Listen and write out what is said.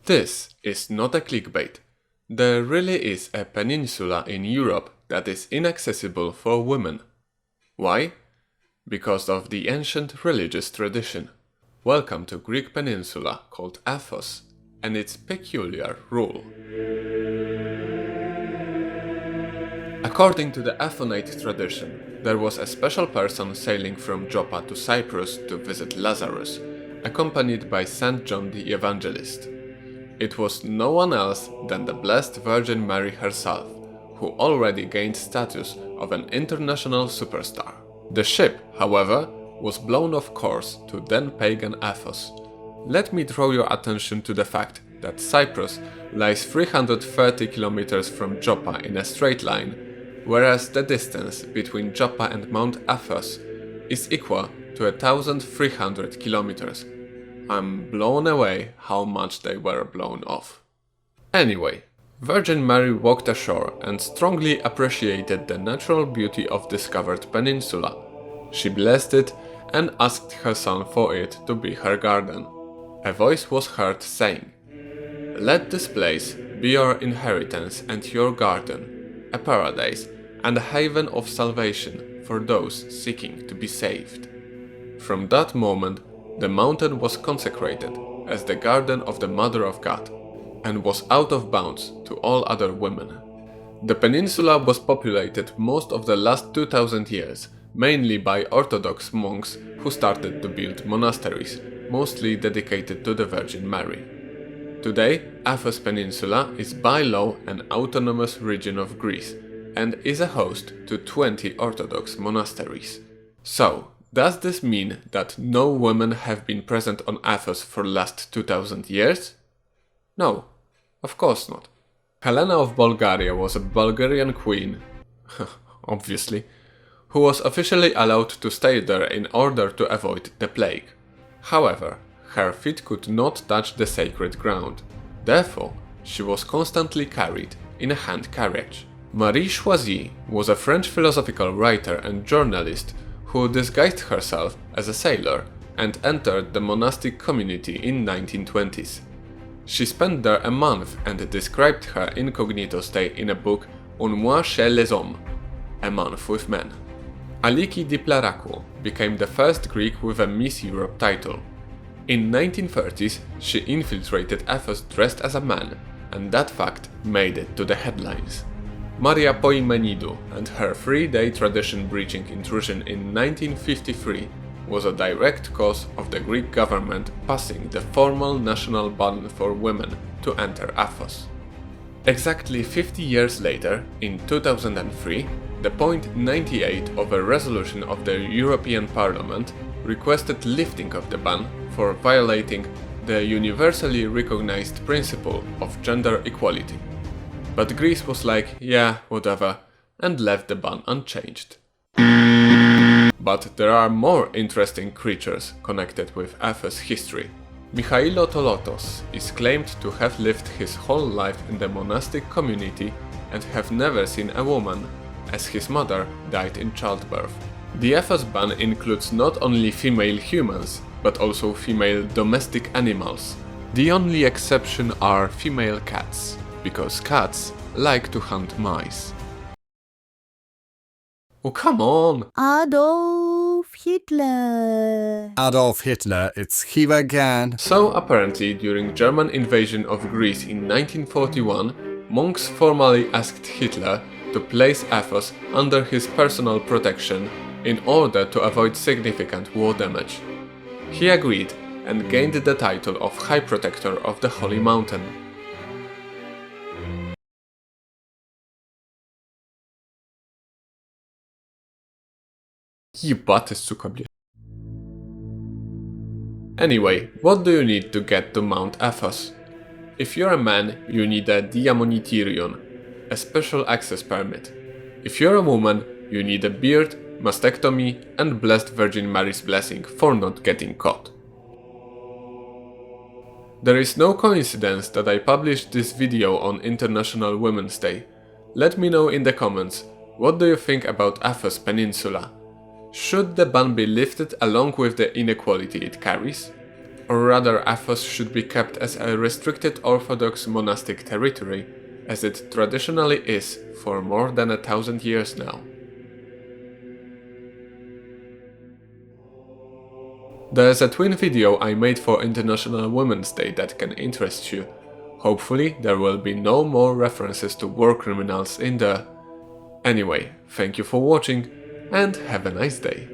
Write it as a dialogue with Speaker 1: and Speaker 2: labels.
Speaker 1: This is not a clickbait. There really is a peninsula in Europe that is inaccessible for women. Why? Because of the ancient religious tradition. Welcome to Greek peninsula called Athos and its peculiar rule. According to the Athonite tradition, there was a special person sailing from Joppa to Cyprus to visit Lazarus, accompanied by Saint John the Evangelist. It was no one else than the Blessed Virgin Mary herself, who already gained status of an international superstar. The ship, however, was blown off course to then-pagan Athos. Let me draw your attention to the fact that Cyprus lies 330 kilometers from Joppa in a straight line, whereas the distance between Joppa and Mount Athos is equal to 1,300 kilometers. I'm blown away how much they were blown off. Anyway, Virgin Mary walked ashore and strongly appreciated the natural beauty of discovered peninsula. She blessed it and asked her son for it to be her garden. A voice was heard saying, "Let this place be your inheritance and your garden, a paradise and a haven of salvation for those seeking to be saved." From that moment, the mountain was consecrated as the garden of the Mother of God and was out of bounds to all other women. The peninsula was populated most of the last 2000 years, mainly by Orthodox monks who started to build monasteries, mostly dedicated to the Virgin Mary. Today, Athos Peninsula is by law an autonomous region of Greece and is a host to 20 Orthodox monasteries. So, does this mean that no women have been present on Athos for the last 2000 years? No, of course not. Helena of Bulgaria was a Bulgarian queen, obviously, who was officially allowed to stay there in order to avoid the plague. However, her feet could not touch the sacred ground. Therefore, she was constantly carried in a hand carriage. Marie Choisy was a French philosophical writer and journalist who disguised herself as a sailor and entered the monastic community in 1920s. She spent there a month and described her incognito stay in a book Un mois chez les hommes, a month with men. Aliki Diplarakou became the first Greek with a Miss Europe title. In 1930s, she infiltrated Athos dressed as a man, and that fact made it to the headlines. Maria Poimenidou and her three-day tradition-breaching intrusion in 1953 was a direct cause of the Greek government passing the formal national ban for women to enter Athos. Exactly 50 years later, in 2003, the point 98 of a resolution of the European Parliament requested lifting of the ban for violating the universally recognized principle of gender equality. But Greece was like, yeah, whatever, and left the ban unchanged. But there are more interesting creatures connected with Athos history. Michailo Tolotos is claimed to have lived his whole life in the monastic community and have never seen a woman, as his mother died in childbirth. The Athos ban includes not only female humans, but also female domestic animals. The only exception are female cats, because cats like to hunt mice. Oh, come on!
Speaker 2: Adolf Hitler.
Speaker 3: Adolf Hitler, it's him again.
Speaker 1: So apparently during German invasion of Greece in 1941, monks formally asked Hitler to place Athos under his personal protection in order to avoid significant war damage. He agreed and gained the title of High Protector of the Holy Mountain. Jebate, suka, blядь. Anyway, what do you need to get to Mount Athos? If you're a man, you need a diamonitirion, a special access permit. If you're a woman, you need a beard, mastectomy and Blessed Virgin Mary's blessing for not getting caught. There is no coincidence that I published this video on International Women's Day. Let me know in the comments, what do you think about Athos Peninsula? Should the ban be lifted along with the inequality it carries? Or rather, Athos should be kept as a restricted Orthodox monastic territory, as it traditionally is for more than 1,000 years now. There's a twin video I made for International Women's Day that can interest you. Hopefully there will be no more references to war criminals in there. Anyway, thank you for watching and have a nice day.